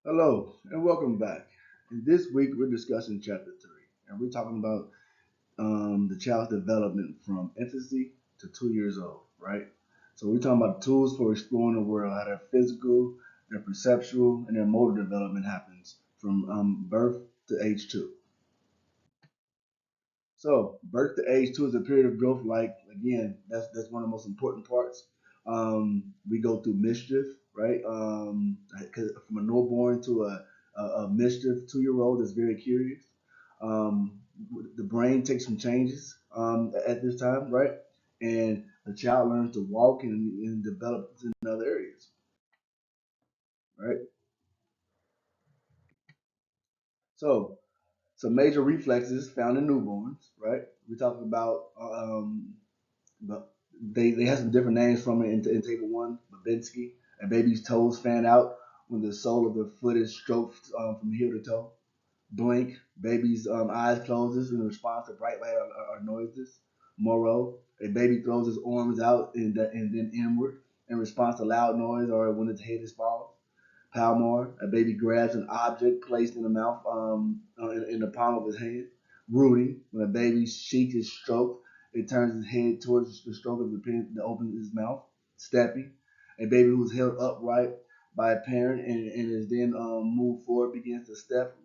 Hello and welcome back. And this week we're discussing chapter 3, and we're talking about the child's development from infancy to 2 years old, right? So we're talking about tools for exploring the world, how their physical, their perceptual, and their motor development happens from birth to age 2. So birth to age 2 is a period of growth. Like again, that's one of the most important parts. We go through mischief, right? 'Cause from a newborn to a mischief 2 year old is very curious. Um, the brain takes some changes at this time, right? And the child learns to walk and develops in other areas, right? So some major reflexes found in newborns, right? We're talking about but they have some different names from it in Table One. Babinski, a baby's toes fan out when the sole of the foot is stroked from heel to toe. Blink, baby's eyes closes in response to bright light or noises. Moro, a baby throws his arms out and then inward in response to loud noise or when its head is falls. Palmar, a baby grabs an object placed in the mouth in the palm of his hand. Rooting, when a baby's cheek is stroked, it turns its head towards the stroke of the pen that opens his mouth. Stepping, a baby who is held upright by a parent and is then moved forward begins to step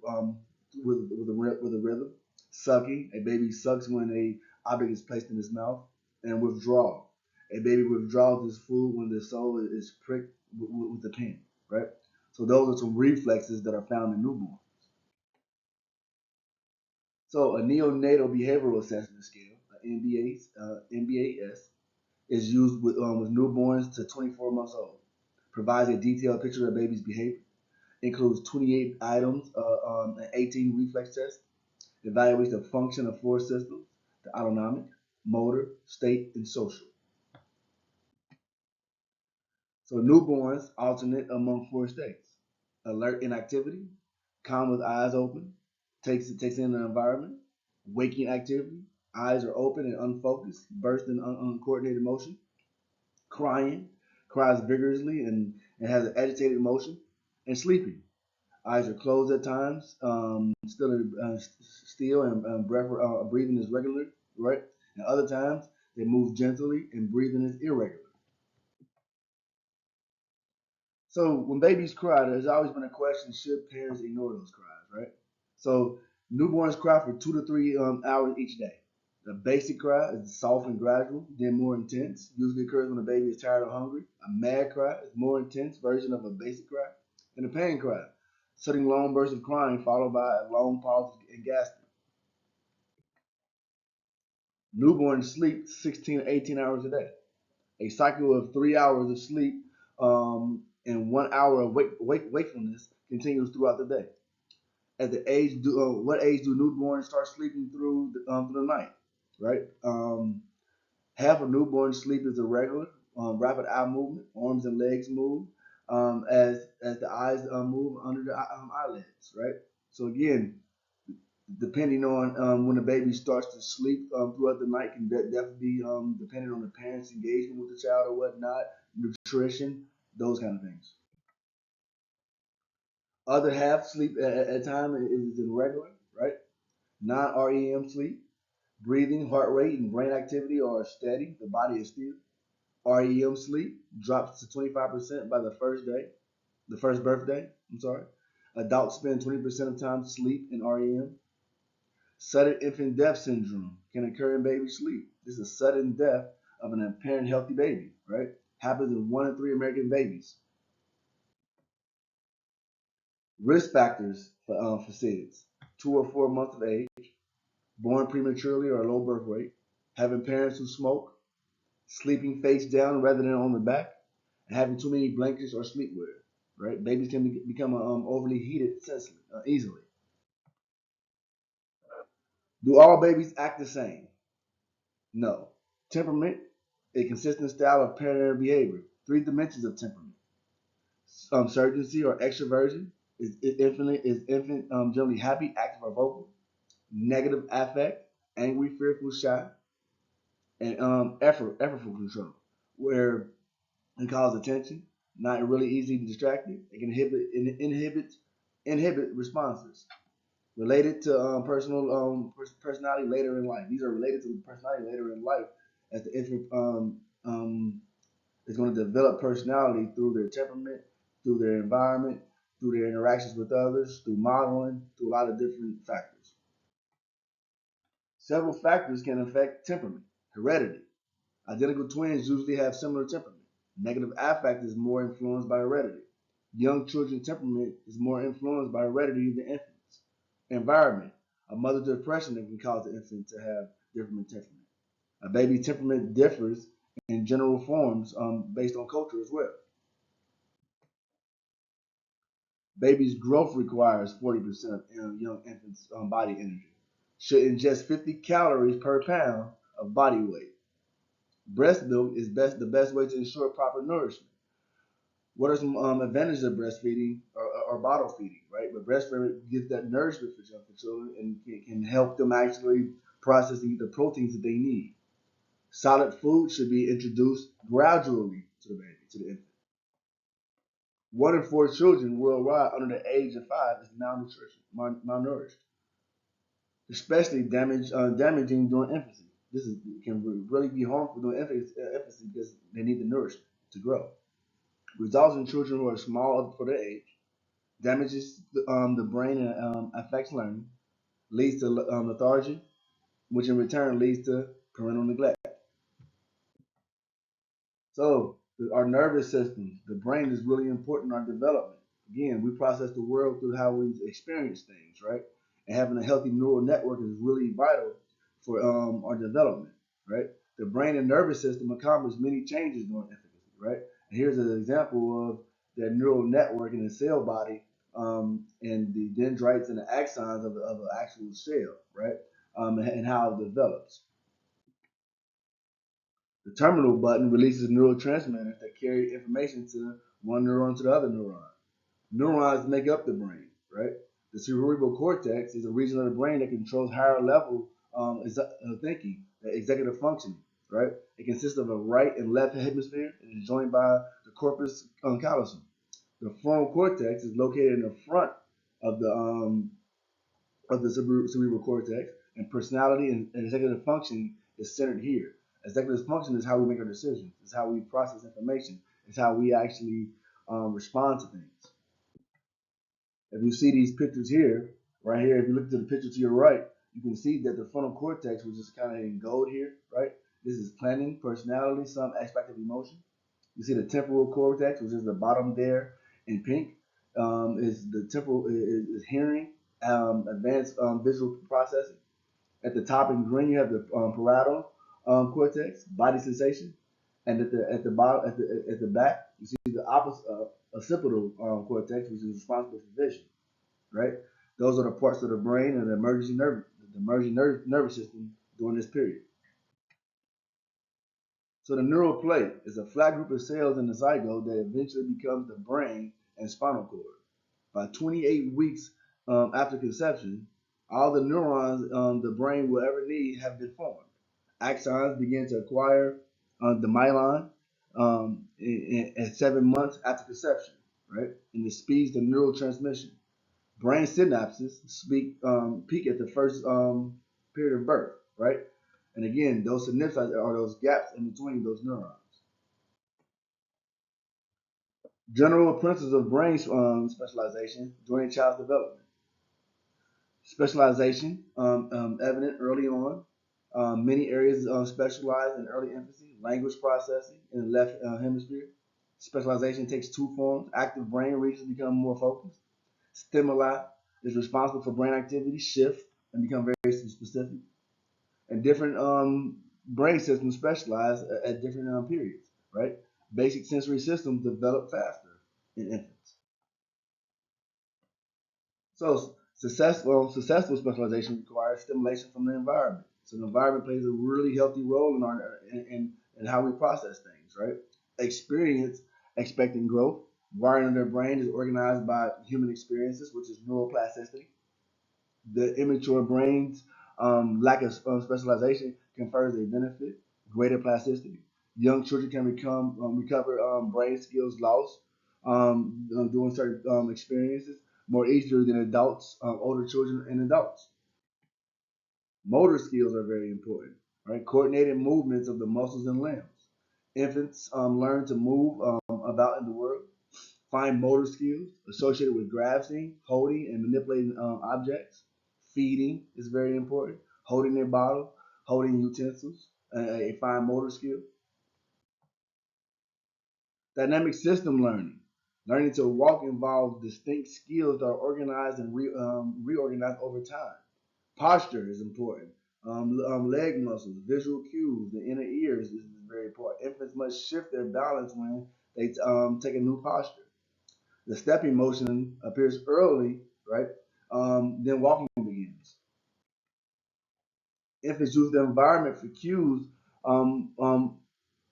with a rhythm. Sucking, a baby sucks when a object is placed in his mouth. And withdrawal, a baby withdraws his food when the sole is pricked with the pen, right? So those are some reflexes that are found in newborns. So a neonatal behavioral assessment scale, NBAS, is used with newborns to 24 months old. Provides a detailed picture of the baby's behavior. Includes 28 items and 18 reflex tests. Evaluates the function of four systems: the autonomic, motor, state, and social. So newborns alternate among four states: alert in activity, calm with eyes open, takes in the environment, waking activity, eyes are open and unfocused, burst in uncoordinated motion, crying, cries vigorously and has an agitated motion, and sleeping. Eyes are closed at times, still and breathing is regular, right? And other times they move gently and breathing is irregular. So when babies cry, there's always been a question: should parents ignore those cries, right? So newborns cry for 2 to 3 hours each day. The basic cry is soft and gradual, then more intense. Usually occurs when the baby is tired or hungry. A mad cry is a more intense version of a basic cry. And a pain cry, sudden long bursts of crying followed by a long pause and gasping. Newborns sleep 16 to 18 hours a day. A cycle of 3 hours of sleep and 1 hour of wakefulness continues throughout the day. At the age, what age do newborns start sleeping through the night? Right. Half of newborn sleep is irregular. Rapid eye movement, arms and legs move as the eyes move under the eyelids. Right. So again, depending on when the baby starts to sleep throughout the night can definitely be depending on the parents' engagement with the child or whatnot, nutrition, those kind of things. Other half sleep at time is irregular, right? Non-REM sleep, breathing, heart rate, and brain activity are steady. The body is still. REM sleep drops to 25% by the first birthday. I'm sorry. Adults spend 20% of time sleep in REM. Sudden infant death syndrome can occur in baby sleep. This is sudden death of an apparent healthy baby, right? Happens in 1 in 3 American babies. Risk factors for SIDS: 2 or 4 months of age, born prematurely or low birth weight, having parents who smoke, sleeping face down rather than on the back, and having too many blankets or sleepwear. Right? Babies can become overly heated easily. Do all babies act the same? No. Temperament, a consistent style of pattern behavior. Three dimensions of temperament. Surgency or extroversion is infant generally happy, active, or vocal. Negative affect, angry, fearful, shy, and effortful control, where it calls attention, not really easy to distract it. It can inhibit inhibit responses related to personality later in life. These are related to personality later in life as the infant is going to develop personality through their temperament, through their environment, through their interactions with others, through modeling, through a lot of different factors. Several factors can affect temperament. Heredity. Identical twins usually have similar temperament. Negative affect is more influenced by heredity. Young children's temperament is more influenced by heredity than infants. Environment. A mother's depression that can cause the infant to have different temperament. A baby's temperament differs in general forms based on culture as well. Baby's growth requires 40% of young infants' body energy. Should ingest 50 calories per pound of body weight. Breast milk is the best way to ensure proper nourishment. What are some advantages of breastfeeding or bottle feeding, right? But breastfeeding gives that nourishment for children and can help them actually process the proteins that they need. Solid food should be introduced gradually to the baby, to the infant. 1 in 4 children worldwide under the age of 5 is malnourished, especially damaging during infancy. Can really be harmful during infancy because they need the nourishment to grow. Results in children who are small for their age, damages the brain and affects learning, leads to lethargy, which in return leads to parental neglect. So our nervous system, the brain is really important in our development. Again, we process the world through how we experience things, right? And having a healthy neural network is really vital for our development, right? The brain and nervous system accomplish many changes during infancy, right? And here's an example of that neural network in the cell body and the dendrites and the axons of an actual cell, right? And how it develops. The terminal button releases neurotransmitters that carry information to one neuron to the other neuron. Neurons make up the brain, right? The cerebral cortex is a region of the brain that controls higher level thinking, executive functioning, right? It consists of a right and left hemisphere and is joined by the corpus callosum. The frontal cortex is located in the front of the cerebral cortex, and personality and executive functioning is centered here. Executive function is how we make our decisions. It's how we process information. It's how we actually respond to things. If you see these pictures here, right here, if you look to the picture to your right, you can see that the frontal cortex, which is kind of in gold here, right? This is planning, personality, some aspect of emotion. You see the temporal cortex, which is the bottom there in pink, is the temporal is hearing, advanced visual processing. At the top in green, you have the parietal cortex, body sensation, and at the bottom at the back, you see the opposite occipital cortex, which is responsible for vision. Right? Those are the parts of the brain and the emerging nervous system during this period. So the neural plate is a flat group of cells in the zygote that eventually becomes the brain and spinal cord. By 28 weeks after conception, all the neurons the brain will ever need have been formed. Axons begin to acquire the myelin at 7 months after conception, right? And it speeds the neural transmission. Brain synapses peak at the first period of birth, right? And again, those synapses are those gaps in between those neurons. General principles of brain specialization during a child's development. Specialization evident early on. Many areas specialize in early infancy, language processing in the left hemisphere. Specialization takes 2 forms. Active brain regions become more focused. Stimuli is responsible for brain activity, shift, and become very specific. And different brain systems specialize at different periods, right? Basic sensory systems develop faster in infants. So successful specialization requires stimulation from the environment. So the environment plays a really healthy role in how we process things, right? Experience expecting growth. Wiring of their brain is organized by human experiences, which is neuroplasticity. The immature brain's lack of specialization confers a benefit, greater plasticity. Young children can recover brain skills lost doing certain experiences, more easier than adults, older children and adults. Motor skills are very important, right? Coordinated movements of the muscles and limbs. Infants learn to move about in the world. Fine motor skills associated with grasping, holding, and manipulating objects. Feeding is very important. Holding a bottle, holding utensils, a fine motor skill. Dynamic system learning. Learning to walk involves distinct skills that are organized and reorganized over time. Posture is important. Leg muscles, visual cues, the inner ears is very important. Infants must shift their balance when they take a new posture. The stepping motion appears early, right? Then walking begins. Infants use the environment for cues um, um,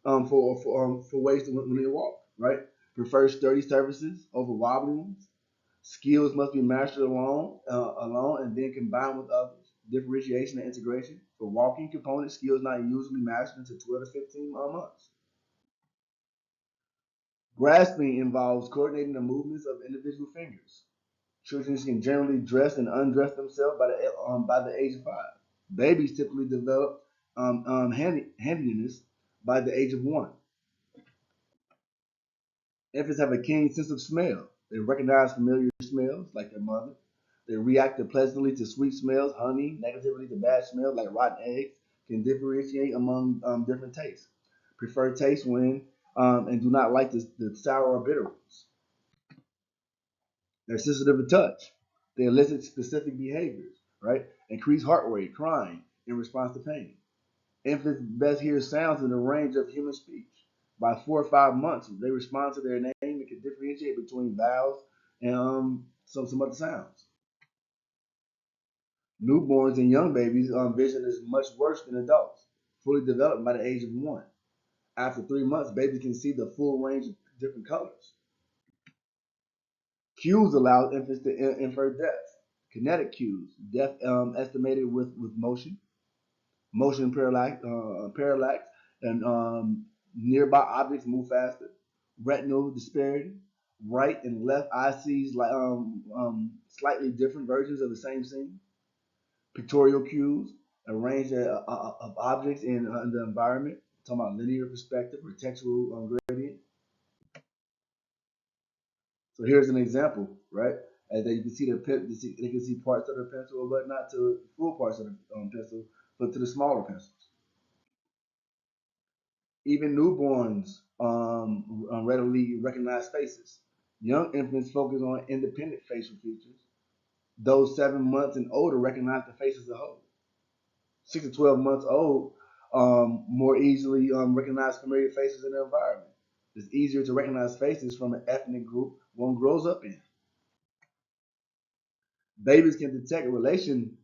for ways to when they walk, right? Prefer sturdy surfaces over wobbly ones. Skills must be mastered alone and then combined with others. Differentiation and integration. For walking component, skills not usually mastered until 12 to 15 months. Grasping involves coordinating the movements of individual fingers. Children can generally dress and undress themselves by the age of 5. Babies typically develop handiness by the age of 1. Infants have a keen sense of smell. They recognize familiar smells like their mother. They react pleasantly to sweet smells, honey, negatively to bad smells like rotten eggs, can differentiate among different tastes. Prefer taste when and do not like the sour or bitter ones. They're sensitive to touch. They elicit specific behaviors, right? Increase heart rate, crying in response to pain. Infants best hear sounds in the range of human speech. By 4 or 5 months, they respond to their name and can differentiate between vowels and some other sounds. Newborns and young babies' vision is much worse than adults, fully developed by the age of 1. After 3 months, babies can see the full range of different colors. Cues allow infants to infer depth. Kinetic cues, depth estimated with motion. Motion parallax, and nearby objects move faster. Retinal disparity, right and left eye sees slightly different versions of the same scene. Pictorial cues, a range of objects in the environment. Talking about linear perspective or textual gradient. So here's an example, right? As you can see they can see parts of the pencil, but not to full parts of the pencil, but to the smaller pencils. Even newborns readily recognize faces. Young infants focus on independent facial features. Those 7 months and older recognize the face as a whole. 6 to 12 months old more easily recognize familiar faces in their environment. It's easier to recognize faces from an ethnic group one grows up in. Babies can detect a relation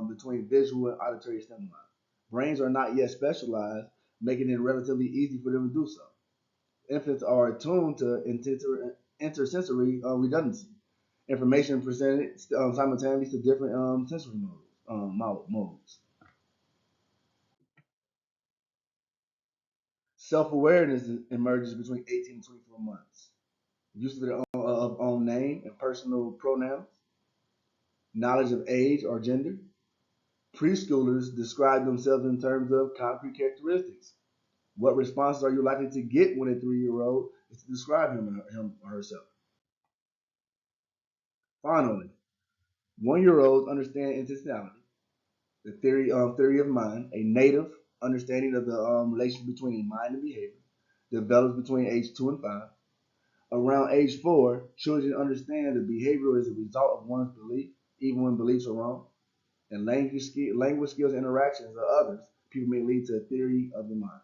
between visual and auditory stimuli. Brains are not yet specialized, making it relatively easy for them to do so. Infants are attuned to intersensory redundancy. Information presented simultaneously to different sensory modes. Self-awareness emerges between 18 and 24 months. Use of their own name and personal pronouns. Knowledge of age or gender. Preschoolers describe themselves in terms of concrete characteristics. What responses are you likely to get when a 3-year-old is to describe him or herself? Finally, 1-year-olds understand intentionality, the theory of mind, a native understanding of the relation between mind and behavior, develops between age 2 and 5. Around age 4, children understand that behavior is a result of one's belief, even when beliefs are wrong. And language skills and interactions of others, people may lead to a theory of the mind.